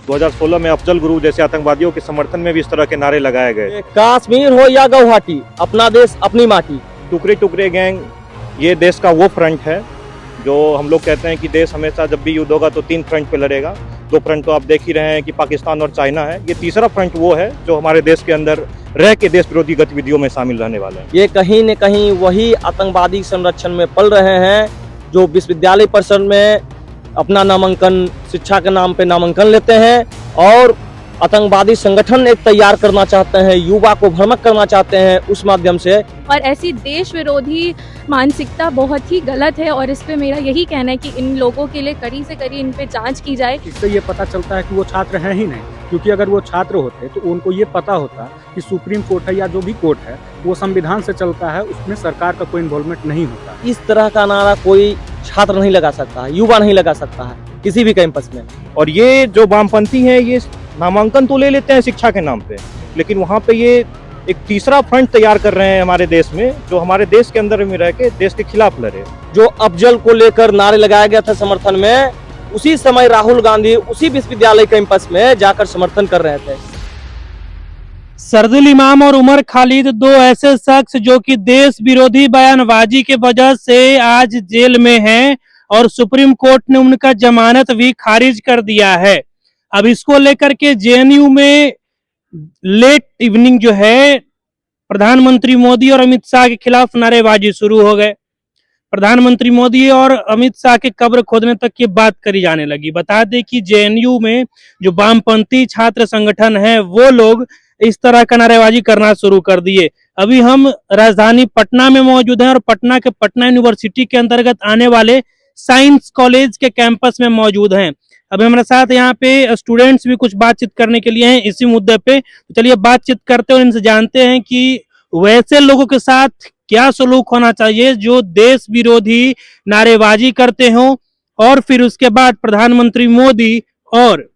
2016 में अफजल गुरु जैसे आतंकवादियों के समर्थन में भी इस तरह के नारे लगाए गए। कश्मीर हो या गुवाहाटी, अपना देश अपनी माटी। टुकड़े टुकड़े गैंग ये देश का वो फ्रंट है जो हम लोग कहते हैं कि देश हमेशा जब भी युद्ध होगा तो 3 फ्रंट पे लड़ेगा। 2 फ्रंट तो आप देख ही रहे हैं कि पाकिस्तान और चाइना है। ये तीसरा फ्रंट वो है जो हमारे देश के अंदर रह के देश विरोधी गतिविधियों में शामिल रहने वाले हैं। ये कहीं न कहीं वही आतंकवादी संरक्षण में पल रहे हैं जो विश्वविद्यालय परिसर में अपना नामांकन, शिक्षा के नाम पे नामांकन लेते हैं और आतंकवादी संगठन एक तैयार करना चाहते हैं, युवा को भ्रमित करना चाहते हैं उस माध्यम से। और ऐसी देश विरोधी मानसिकता बहुत ही गलत है और इस पे मेरा यही कहना है कि इन लोगों के लिए कड़ी से कड़ी इन पे जांच की जाए। इससे ये पता चलता है कि वो छात्र हैं ही नहीं, क्योंकि अगर वो छात्र होते तो उनको ये पता होता कि सुप्रीम कोर्ट है या जो भी कोर्ट है वो संविधान से चलता है, उसमें सरकार का कोई इन्वॉल्वमेंट नहीं होता। इस तरह का नारा कोई छात्र नहीं लगा सकता है, युवा नहीं लगा सकता है किसी भी कैंपस में। और ये जो वामपंथी हैं ये नामांकन तो ले लेते हैं शिक्षा के नाम पे, लेकिन वहाँ पे ये एक तीसरा फ्रंट तैयार कर रहे हैं हमारे देश में, जो हमारे देश के अंदर में रह के देश के खिलाफ लड़े। जो अफजल को लेकर नारे लगाया गया था समर्थन में, उसी समय राहुल गांधी उसी विश्वविद्यालय कैंपस में जाकर समर्थन कर रहे थे। सरदुल इमाम और उमर खालिद, 2 ऐसे शख्स जो कि देश विरोधी बयानबाजी के वजह से आज जेल में हैं और सुप्रीम कोर्ट ने उनका जमानत भी खारिज कर दिया है। अब इसको लेकर के जेएनयू में लेट इवनिंग जो है प्रधानमंत्री मोदी और अमित शाह के खिलाफ नारेबाजी शुरू हो गए। प्रधानमंत्री मोदी और अमित शाह के कब्र खोदने तक की बात करी जाने लगी। बता दें कि जेएनयू में जो वामपंथी छात्र संगठन है वो लोग इस तरह का नारेबाजी करना शुरू कर दिए। अभी हम राजधानी पटना में मौजूद हैं और पटना के पटना यूनिवर्सिटी के अंतर्गत आने वाले साइंस कॉलेज के कैंपस में मौजूद हैं। अभी हमारे साथ यहाँ पे स्टूडेंट्स भी कुछ बातचीत करने के लिए हैं इसी मुद्दे पे। तो चलिए बातचीत करते हैं और इनसे जानते हैं कि वैसे लोगों के साथ क्या सलूक होना चाहिए जो देश विरोधी नारेबाजी करते हों और फिर उसके बाद प्रधानमंत्री मोदी और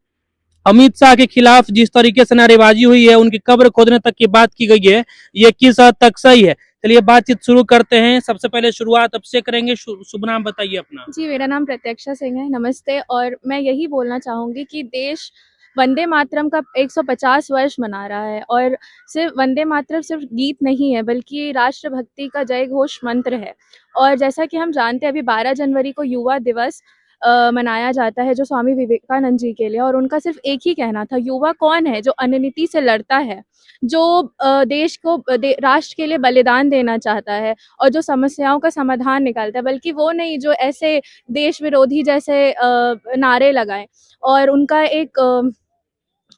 अमित शाह के खिलाफ जिस तरीके से नारेबाजी हुई है, उनकी कब्र खोदने तक की बात की गई है, ये किस हद तक सही है। चलिए बातचीत शुरू करते हैं। सबसे पहले शुरुआत अब से करेंगे। शुभ नाम बताइए अपना। जी, मेरा नाम प्रत्यक्षा सिंह है। नमस्ते। और मैं यही बोलना चाहूँगी कि देश वंदे मातरम का 150 वर्ष मना रहा है और सिर्फ वंदे मातरम सिर्फ गीत नहीं है बल्कि राष्ट्रभक्ति का जय घोष मंत्र है। और जैसा कि हम जानते हैं अभी 12 जनवरी को युवा दिवस मनाया जाता है जो स्वामी विवेकानंद जी के लिए, और उनका सिर्फ एक ही कहना था, युवा कौन है जो अननीति से लड़ता है, जो देश को राष्ट्र के लिए बलिदान देना चाहता है और जो समस्याओं का समाधान निकालता है, बल्कि वो नहीं जो ऐसे देश विरोधी जैसे नारे लगाए। और उनका एक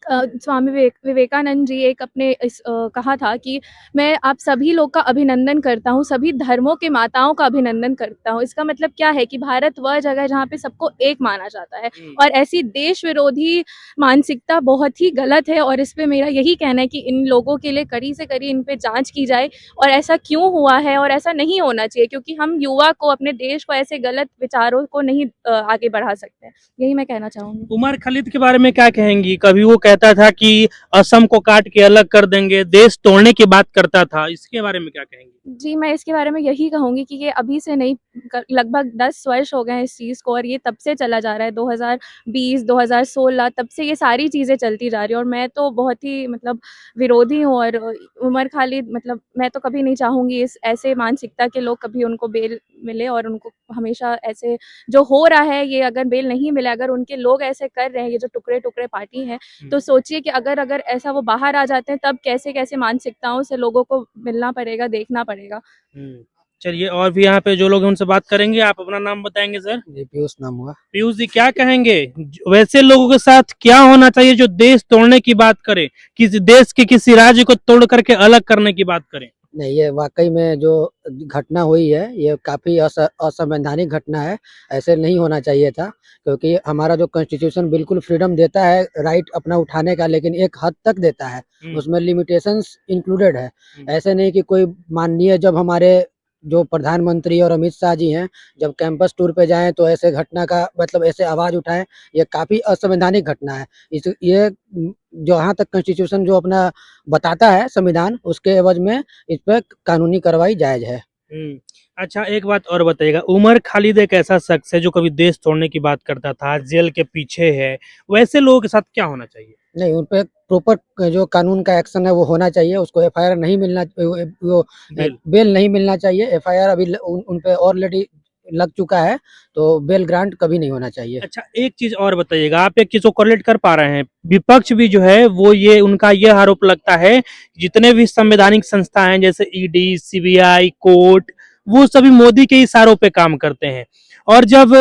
स्वामी विवेकानंद जी एक अपने कहा था कि मैं आप सभी लोग का अभिनंदन करता हूँ, सभी धर्मों के माताओं का अभिनंदन करता हूँ। इसका मतलब क्या है कि भारत वह जगह है जहाँ पे सबको एक माना जाता है और ऐसी देश विरोधी मानसिकता बहुत ही गलत है। और इस पे मेरा यही कहना है कि इन लोगों के लिए कड़ी से कड़ी इन पे जांच की जाए और ऐसा क्यों हुआ है और ऐसा नहीं होना चाहिए, क्योंकि हम युवा को, अपने देश को ऐसे गलत विचारों को नहीं आगे बढ़ा सकते। यही मैं कहना चाहूँगी। उमर खालिद के बारे में क्या कहेंगी? कभी वो कहता था कि असम को काट के अलग कर देंगे, देश तोड़ने की बात करता था, इसके बारे में क्या कहेंगी? जी, मैं इसके बारे में यही कहूँगी कि ये अभी से नहीं, लगभग 10 वर्ष हो गए हैं इस चीज़ को और ये तब से चला जा रहा है। 2020, 2016 तब से ये सारी चीज़ें चलती जा रही है और मैं तो बहुत ही मतलब विरोधी हूँ। और उमर खालिद मतलब मैं तो कभी नहीं चाहूँगी इस ऐसे मानसिकता के लोग कभी उनको बेल मिले और उनको हमेशा ऐसे जो हो रहा है ये अगर बेल नहीं मिले, अगर उनके लोग ऐसे कर रहे हैं, ये जो टुकड़े टुकड़े पार्टी है, तो सोचिए कि अगर ऐसा वो बाहर आ जाते हैं तब कैसे कैसे मानसिकताओं से लोगों को मिलना पड़ेगा, देखना पड़ेगा। चलिए और भी यहाँ पे जो लोग हैं उनसे बात करेंगे। आप अपना नाम बताएंगे सर? जी, पीयूष नाम हुआ। पीयूष जी, क्या कहेंगे वैसे लोगों के साथ क्या होना चाहिए जो देश तोड़ने की बात करे, किसी देश के किसी राज्य को तोड़ करके अलग करने की बात करें? नहीं, ये वाकई में जो घटना हुई है ये काफ़ी असंवैधानिक घटना है। ऐसे नहीं होना चाहिए था, क्योंकि हमारा जो कॉन्स्टिट्यूशन बिल्कुल फ्रीडम देता है राइट अपना उठाने का, लेकिन एक हद तक देता है, उसमें लिमिटेशंस इंक्लूडेड है। ऐसे नहीं कि कोई माननीय जब हमारे जो प्रधानमंत्री और अमित शाह जी हैं जब कैंपस टूर पे जाएं तो ऐसे घटना का मतलब ऐसे आवाज़ उठाएं, ये काफ़ी असंवैधानिक घटना है। ये जहाँ तक कॉन्स्टिट्यूशन जो अपना बताता है संविधान, उसके एवज में इस पर कानूनी कार्रवाई जायज़ है। अच्छा, एक बात और बताइएगा, उमर खालिद एक ऐसा शख्स है जो कभी देश तोड़ने की बात करता था, जेल के पीछे है, वैसे लोगों के साथ क्या होना चाहिए? नहीं, उन पे प्रॉपर जो कानून का एक्शन है वो होना चाहिए। उसको एफआईआर नहीं मिलना, वो बेल। बेल नहीं मिलना चाहिए। एफआईआर अभी उन पे ऑलरेडी लग चुका है, तो बेल ग्रांट कभी नहीं होना चाहिए। अच्छा, एक चीज और बताइएगा, आप एक चीज को कोरिलेट कर पा रहे हैं, विपक्ष भी जो है वो ये उनका ये आरोप लगता है, जितने भी संवैधानिक संस्था हैं जैसे ईडी, सीबीआई, कोर्ट, वो सभी मोदी के इशारों पे काम करते हैं। और जब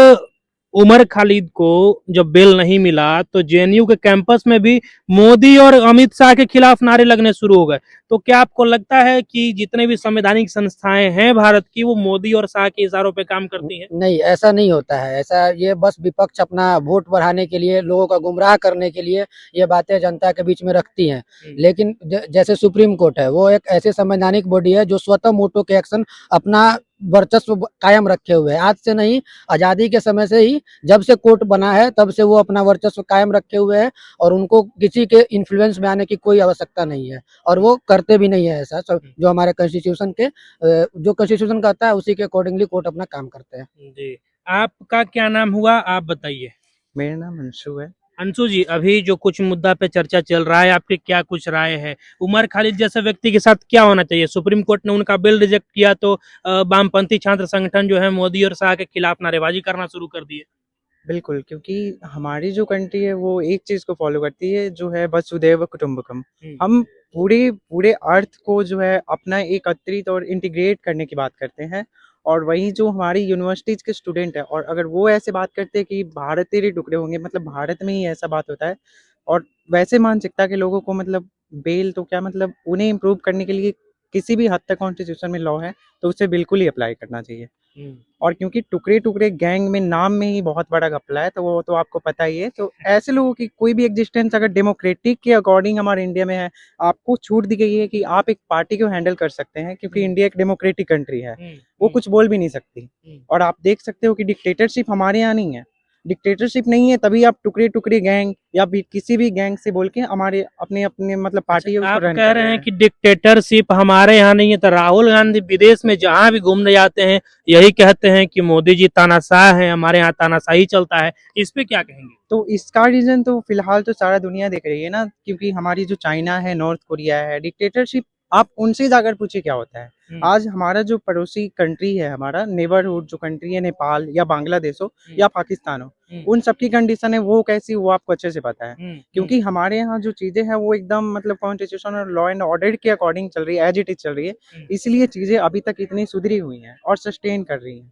उमर खालिद को जब बेल नहीं मिला तो जेएनयू के कैंपस में भी मोदी और अमित शाह के खिलाफ नारे लगने शुरू हो गए। तो क्या आपको लगता है कि जितने भी संवैधानिक संस्थाएं हैं भारत की, वो मोदी और शाह के इशारों पे काम करती हैं? नहीं, ऐसा नहीं होता है। ऐसा ये बस विपक्ष अपना वोट बढ़ाने के लिए, लोगों का गुमराह करने के लिए ये बातें जनता के बीच में रखती हैं। लेकिन जैसे सुप्रीम कोर्ट है, वो एक ऐसे संवैधानिक बॉडी है जो स्वतः मोटो के एक्शन अपना वर्चस्व कायम रखे हुए है। आज से नहीं, आज़ादी के समय से ही, जब से कोर्ट बना है तब से वो अपना वर्चस्व कायम रखे हुए है, और उनको किसी के इन्फ्लुएंस में आने की कोई आवश्यकता नहीं है, और वो करते भी नहीं है ऐसा। जो हमारे कॉन्स्टिट्यूशन के जो कॉन्स्टिट्यूशन कहता है उसी के अकॉर्डिंगली कोर्ट अपना काम करते हैं। जी, आपका क्या नाम हुआ, आप बताइए। मेरा नाम अंशु है। अंशु जी, अभी जो कुछ मुद्दा पे चर्चा चल रहा है, आपकी क्या कुछ राय है? उमर खालिद जैसे व्यक्ति के साथ क्या होना चाहिए? सुप्रीम कोर्ट ने उनका बिल रिजेक्ट किया तो वामपंथी छात्र संगठन जो है मोदी और शाह के खिलाफ नारेबाजी करना शुरू कर दिए। बिल्कुल, क्योंकि हमारी जो कंट्री है वो एक चीज़ को फ़ॉलो करती है, जो है वसुधैव कुटुम्बकम। हम पूरे पूरे अर्थ को जो है अपना एकत्रित और इंटीग्रेट करने की बात करते हैं, और वहीं जो हमारी यूनिवर्सिटीज़ के स्टूडेंट हैं, और अगर वो ऐसे बात करते हैं कि भारत तेरे टुकड़े होंगे, मतलब भारत में ही ऐसा बात होता है, और वैसे मानसिकता के लोगों को मतलब बेल तो क्या, मतलब उन्हें इम्प्रूव करने के लिए किसी भी हद तक कॉन्स्टिट्यूशन में लॉ है, तो उसे बिल्कुल ही अप्लाई करना चाहिए। और क्योंकि टुकड़े-टुकड़े गैंग में नाम में ही बहुत बड़ा घपला है, तो वो तो आपको पता ही है। तो ऐसे लोगों की कोई भी एग्जिस्टेंस अगर डेमोक्रेटिक के अकॉर्डिंग हमारे इंडिया में है, आपको छूट दी गई है कि आप एक पार्टी को हैंडल कर सकते हैं, क्योंकि इंडिया एक डेमोक्रेटिक कंट्री है, वो कुछ बोल भी नहीं सकती। और आप देख सकते हो कि डिक्टेटरशिप हमारे यहाँ नहीं है। डिक्टेटरशिप नहीं है, तभी आप टुकड़े-टुकड़े गैंग या भी किसी भी गैंग से बोल के हमारे अपने मतलब पार्टी है उसको आप रन कह कर रहे हैं कि डिक्टेटरशिप हमारे यहाँ नहीं है, तो राहुल गांधी विदेश में जहां भी घूमने जाते हैं यही कहते हैं कि मोदी जी तानाशाह हैं, हमारे यहाँ तानाशाही चलता है। इस पे क्या कहेंगे? तो इसका रीज़न तो फ़िलहाल तो सारा दुनिया देख रही है ना, क्योंकि हमारी जो चाइना है, नॉर्थ कोरिया है, डिक्टेटरशिप आप उनसे जाकर पूछिए क्या होता है। आज हमारा जो पड़ोसी कंट्री है, हमारा नेबरहुड जो कंट्री है, नेपाल या बांग्लादेश हो या पाकिस्तान हो, उन सब की कंडीशन है वो कैसी, वो आपको अच्छे से पता है। क्योंकि हमारे यहाँ जो चीज़ें हैं वो एकदम मतलब कॉन्स्टिट्यूशन और लॉ एंड ऑर्डर के अकॉर्डिंग चल रही है, एज इट इज़ चल रही है। इसलिए चीज़ें अभी तक इतनी सुधरी हुई हैं और सस्टेन कर रही हैं।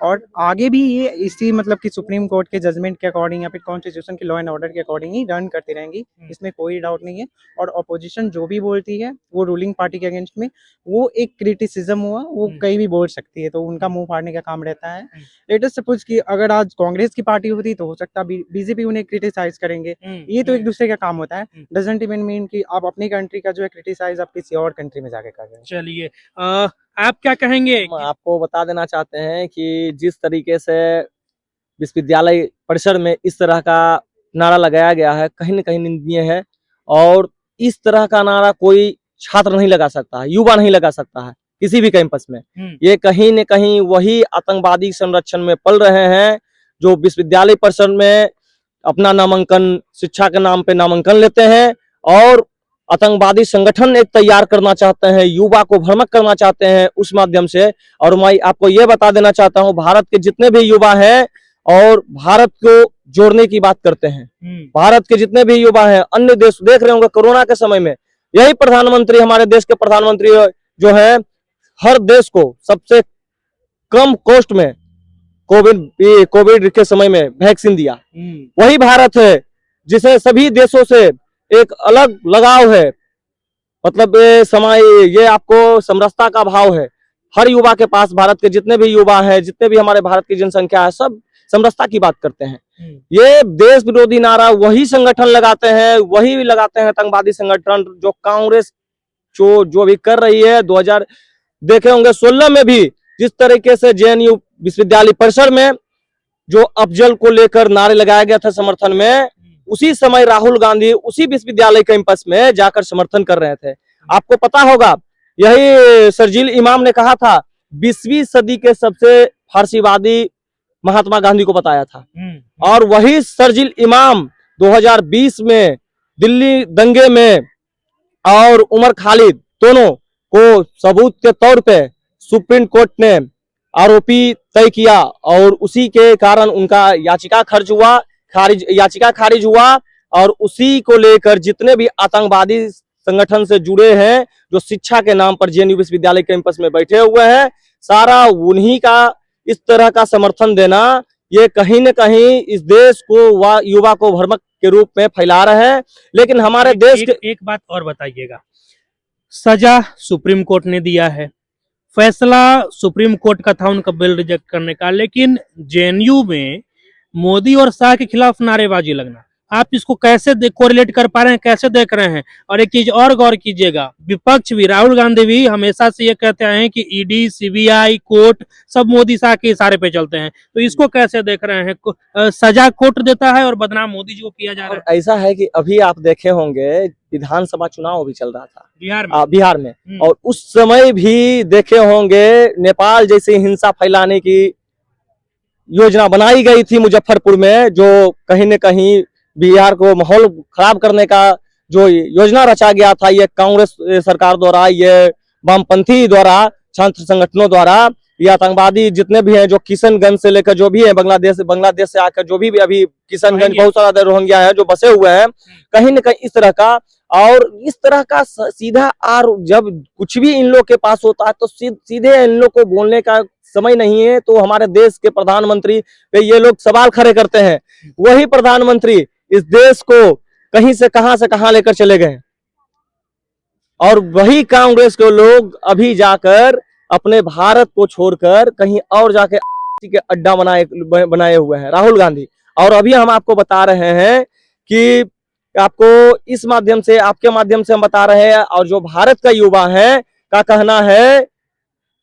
और आगे भी ये इसी मतलब कि सुप्रीम कोर्ट के जजमेंट के अकॉर्डिंग या फिर कॉन्स्टिट्यूशन के लॉ एंड ऑर्डर के अकॉर्डिंग ही रन करती रहेंगी, इसमें कोई डाउट नहीं है। और अपोजिशन जो भी बोलती है वो रूलिंग पार्टी के अगेंस्ट में, वो एक क्रिटिसिज्म हुआ, वो कहीं भी बोल सकती है, तो उनका मुंह फाड़ने का काम रहता है। लेट अस सपोज कि अगर आज कांग्रेस की पार्टी होती तो हो सकता है बीजेपी उन्हें क्रिटिसाइज करेंगे, ये तो एक दूसरे का काम होता है। डजंट इवन मीन कि आप अपनी कंट्री का जो है क्रिटिसाइज आप किसी और कंट्री में जाके कर रहे हैं। चलिए, आप क्या कहेंगे? हम आपको बता देना चाहते हैं कि जिस तरीके से विश्वविद्यालय परिसर में इस तरह का नारा लगाया गया है, कहीं न कहीं निंदनीय है, और इस तरह का नारा कोई छात्र नहीं लगा सकता है, युवा नहीं लगा सकता है किसी भी कैंपस में। ये कहीं न कहीं वही आतंकवादी संरक्षण में पल रहे हैं जो विश्वविद्यालय परिसर में अपना नामांकन, शिक्षा के नाम पे नामांकन लेते हैं, और आतंकवादी संगठन एक तैयार करना चाहते हैं, युवा को भ्रमित करना चाहते हैं उस माध्यम से। और मैं आपको ये बता देना चाहता हूँ, भारत के जितने भी युवा हैं और भारत को जोड़ने की बात करते हैं, भारत के जितने भी युवा हैं, अन्य देश देख रहे होंगे कोरोना के समय में यही प्रधानमंत्री, हमारे देश के प्रधानमंत्री जो है, हर देश को सबसे कम कॉस्ट में कोविड के समय में वैक्सीन दिया। वही भारत है जिसे सभी देशों से एक अलग लगाव है, मतलब ये आपको समरसता का भाव है हर युवा के पास। भारत के जितने भी युवा हैं, जितने भी हमारे भारत की जनसंख्या है, सब समरसता की बात करते हैं। ये देश विरोधी नारा वही संगठन लगाते हैं, वही लगाते हैं आतंकवादी संगठन, जो कांग्रेस जो भी कर रही है। 2000 देखे होंगे 16 में भी जिस तरीके से जेएनयू विश्वविद्यालय परिसर में जो अफजल को लेकर नारे लगाया गया था समर्थन में, उसी समय राहुल गांधी उसी विश्वविद्यालय कैंपस में जाकर समर्थन कर रहे थे। आपको पता होगा, यही शर्जील इमाम ने कहा था 20वीं सदी के सबसे फारसीवादी महात्मा गांधी को बताया था। और वही शर्जील इमाम 2020 में दिल्ली दंगे में और उमर खालिद दोनों को सबूत के तौर पे सुप्रीम कोर्ट ने आरोपी तय किया और उसी के कारण उनका याचिका खारिज हुआ और उसी को लेकर जितने भी आतंकवादी संगठन से जुड़े हैं, जो शिक्षा के नाम पर जेएनयू विश्वविद्यालय कैंपस में बैठे हुए हैं, सारा उन्हीं का इस तरह का समर्थन देना, ये कहीं न कहीं इस देश को युवा को भ्रमक के रूप में फैला रहे हैं। लेकिन हमारे देश के एक बात और बताइएगा, सजा सुप्रीम कोर्ट ने दिया है, फैसला सुप्रीम कोर्ट का था उनका बिल रिजेक्ट करने का, लेकिन जेएनयू में मोदी और शाह के खिलाफ नारेबाजी लगना, आप इसको कैसे कोरिलेट कर पा रहे हैं, कैसे देख रहे हैं? और एक चीज और गौर कीजिएगा, विपक्ष भी, राहुल गांधी भी हमेशा से ये कहते हैं कि ईडी, सीबीआई, कोर्ट सब मोदी शाह के इशारे पे चलते हैं, तो इसको कैसे देख रहे हैं? सजा कोर्ट देता है और बदनाम मोदी जी को किया जा रहा है। ऐसा है कि अभी आप देखे होंगे विधानसभा चुनाव भी चल रहा था बिहार में और उस समय भी देखे होंगे नेपाल जैसे हिंसा फैलाने की योजना बनाई गई थी मुजफ्फरपुर में, जो कहीं न कहीं बिहार को माहौल खराब करने का जो योजना रचा गया था, ये कांग्रेस सरकार द्वारा, ये वामपंथी द्वारा, छात्र संगठनों द्वारा, ये आतंकवादी जितने भी हैं, जो किशनगंज से लेकर जो भी है, बांग्लादेश से आकर जो भी अभी किशनगंज बहुत सारा रोहिंग्या है जो बसे हुए हैं, कहीं न कहीं इस तरह का, और इस तरह का सीधा जब कुछ भी इन लोग के पास होता है तो सीधे इन लोग को बोलने का समय नहीं है, तो हमारे देश के प्रधानमंत्री पे ये लोग सवाल खड़े करते हैं। वही प्रधानमंत्री इस देश को कहीं से कहां लेकर चले गए और वही कांग्रेस के लोग अभी जाकर अपने भारत को छोड़कर कहीं और जाके के अड्डा बनाए हुए हैं, राहुल गांधी। और अभी हम आपको बता रहे हैं कि आपको इस माध्यम से, आपके माध्यम से हम बता रहे हैं, और जो भारत का युवा है का कहना है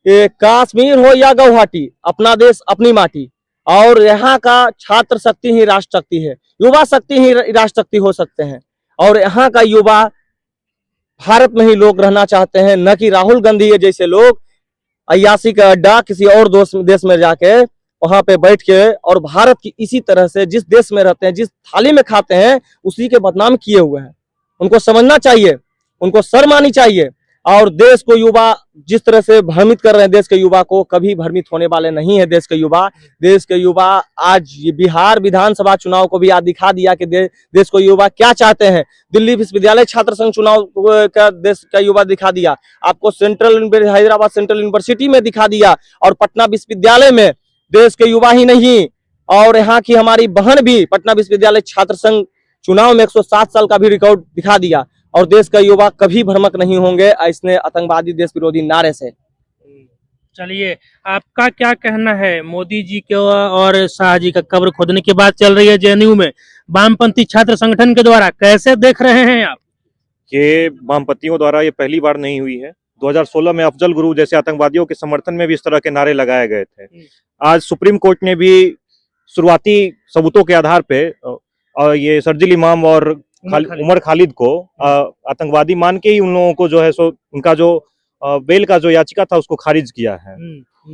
कि कश्मीर हो या गुवाहाटी, अपना देश अपनी माटी, और यहाँ का छात्र शक्ति ही राष्ट्र शक्ति है, युवा शक्ति ही राष्ट्र शक्ति हो सकते हैं। और यहाँ का युवा भारत में ही लोग रहना चाहते हैं, न कि राहुल गांधी जैसे लोग अय्यासी का अड्डा किसी और देश में जाके वहां पे बैठ के, और भारत की इसी तरह से जिस देश में रहते हैं, जिस थाली में खाते हैं, उसी के बदनाम किए हुए हैं। उनको समझना चाहिए, उनको शर्म आनी चाहिए। और देश को युवा जिस तरह से भ्रमित कर रहे हैं, देश के युवा को, कभी भ्रमित होने वाले नहीं है देश के युवा आज बिहार विधानसभा चुनाव को भी आज दिखा दिया कि देश को युवा क्या चाहते हैं। दिल्ली विश्वविद्यालय छात्र संघ चुनाव का देश का युवा दिखा दिया, आपको हैदराबाद सेंट्रल यूनिवर्सिटी में दिखा दिया, और पटना विश्वविद्यालय में देश के युवा ही नहीं, और यहाँ की हमारी बहन भी पटना विश्वविद्यालय छात्र संघ चुनाव में 107 साल का भी रिकॉर्ड दिखा दिया। और देश का युवा कभी भ्रमक नहीं होंगे इसने आतंकवादी देश विरोधी नारे से। चलिए, आपका क्या कहना है? मोदी जी के और शाह जी का कब्र खोदने की बात चल रही है जेएनयू में, वामपंथी छात्र संगठन के द्वारा, कैसे देख रहे हैं आप? ये वामपंथियों द्वारा ये पहली बार नहीं हुई है। 2016 में अफजल गुरु जैसे आतंकवादियों के समर्थन में भी इस तरह के नारे लगाए गए थे। आज सुप्रीम कोर्ट ने भी शुरुआती सबूतों के आधार पे ये शर्जील इमाम और उमर खालिद को आतंकवादी मान के ही उन लोगों को जो है सो उनका जो बेल का जो याचिका था उसको खारिज किया है।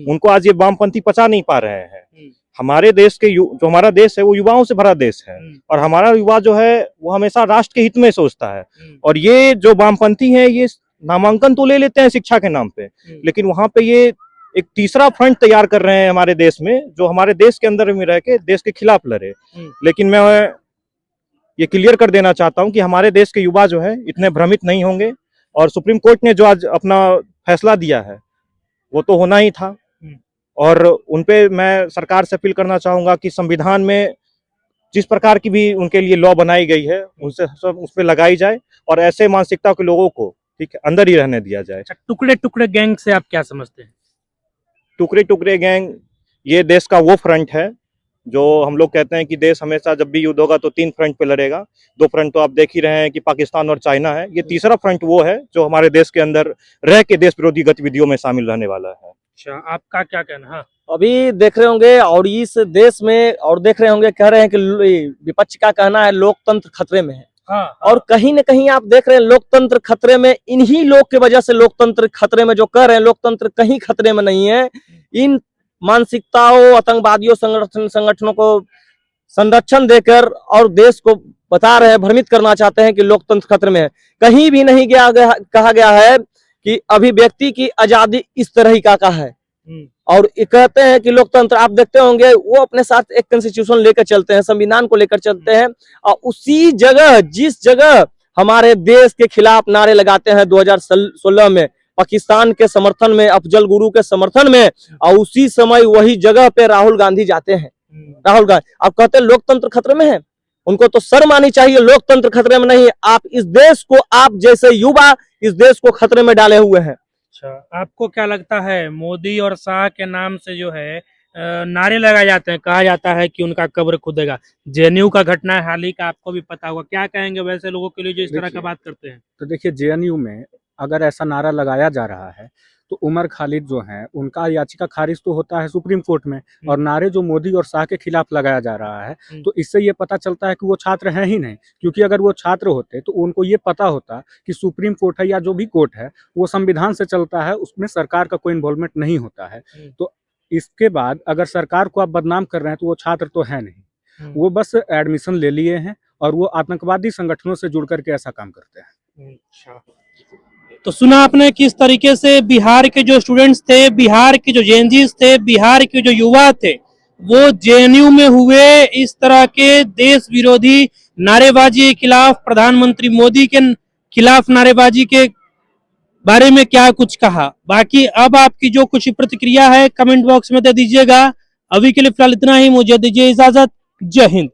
उनको आज ये वामपंथी पचा नहीं पा रहे हैं। हमारे देश के जो हमारा देश है वो युवाओं से भरा देश है, और हमारा युवा जो है वो हमेशा राष्ट्र के हित में सोचता है। और ये जो वामपंथी है ये नामांकन तो ले लेते हैं शिक्षा के नाम पे, लेकिन वहां पे ये एक तीसरा फ्रंट तैयार कर रहे हैं हमारे देश में, जो हमारे देश के अंदर में रह के देश के खिलाफ लड़े। लेकिन मैं ये क्लियर कर देना चाहता हूं कि हमारे देश के युवा जो है इतने भ्रमित नहीं होंगे, और सुप्रीम कोर्ट ने जो आज अपना फैसला दिया है वो तो होना ही था। और उनपे मैं सरकार से अपील करना चाहूंगा कि संविधान में जिस प्रकार की भी उनके लिए लॉ बनाई गई है उनसे सब उस पर लगाई जाए, और ऐसे मानसिकता के लोगों को ठीक है अंदर ही रहने दिया जाए। टुकड़े टुकड़े गैंग से आप क्या समझते हैं? टुकड़े टुकड़े गैंग ये देश का वो फ्रंट है जो हम लोग कहते हैं कि देश हमेशा जब भी युद्ध होगा तो 3 फ्रंट पे लड़ेगा। 2 फ्रंट तो आप देख ही रहे हैं कि पाकिस्तान और चाइना है। ये तीसरा फ्रंट वो है जो हमारे देश के अंदर रह के देश विरोधी गतिविधियों में शामिल रहने वाला है। अच्छा, आपका क्या कहना है? हाँ। अभी देख रहे होंगे, और इस देश में और देख रहे होंगे, कह रहे हैं कि विपक्ष का कहना है लोकतंत्र खतरे में है। और कहीं न कहीं आप देख रहे हैं लोकतंत्र खतरे में, इन्हीं लोग की वजह से लोकतंत्र खतरे में, जो कह रहे हैं लोकतंत्र कहीं खतरे में नहीं है। इन मानसिकताओं, आतंकवादियों, संगठनों को संरक्षण देकर और देश को बता रहे हैं, भ्रमित करना चाहते हैं कि लोकतंत्र खतरे में है। कहीं भी नहीं कहा गया है कि अभिव्यक्ति की आजादी इस तरह का है। और ये कहते हैं कि लोकतंत्र, आप देखते होंगे वो अपने साथ एक कॉन्स्टिट्यूशन लेकर चलते हैं, संविधान को लेकर चलते हैं, और उसी जगह, जिस जगह हमारे देश के खिलाफ नारे लगाते हैं 2016 में पाकिस्तान के समर्थन में, अफजल गुरु के समर्थन में, और उसी समय वही जगह पे राहुल गांधी जाते हैं। राहुल गांधी आप कहते हैं लोकतंत्र खतरे में है, उनको तो शर्म आनी चाहिए। लोकतंत्र खतरे में नहीं है, आप इस देश को, आप जैसे युवा इस देश को खतरे में डाले हुए हैं। अच्छा, आपको क्या लगता है मोदी और शाह के नाम से जो है नारे लगाए जाते हैं, कहा जाता है कि उनका कब्र खुदेगा? जेएनयू का घटना है हाल ही का, आपको भी पता होगा, क्या कहेंगे वैसे लोगों के लिए जो इस तरह का बात करते हैं? तो देखिए, जेएनयू में अगर ऐसा नारा लगाया जा रहा है तो उमर खालिद जो हैं उनका याचिका खारिज तो होता है सुप्रीम कोर्ट में, और नारे जो मोदी और शाह के खिलाफ लगाया जा रहा है, तो इससे ये पता चलता है कि वो छात्र हैं ही नहीं। क्योंकि अगर वो छात्र होते तो उनको ये पता होता कि सुप्रीम कोर्ट है या जो भी कोर्ट है वो संविधान से चलता है, उसमें सरकार का कोई इन्वॉल्वमेंट नहीं होता है। तो इसके बाद अगर सरकार को आप बदनाम कर रहे हैं तो वो छात्र तो है नहीं, वो बस एडमिशन ले लिए हैं और वो आतंकवादी संगठनों से जुड़ करके ऐसा काम करते हैं। अच्छा, तो सुना आपने किस तरीके से बिहार के जो स्टूडेंट्स थे, बिहार के जो जेएनजीस थे, बिहार के जो युवा थे, वो जेएनयू में हुए इस तरह के देश विरोधी नारेबाजी के खिलाफ, प्रधानमंत्री मोदी के खिलाफ नारेबाजी के बारे में क्या कुछ कहा। बाकी अब आपकी जो कुछ प्रतिक्रिया है कमेंट बॉक्स में दे दीजिएगा। अभी के लिए फिलहाल इतना ही, मुझे दीजिए इजाजत। जय हिंद।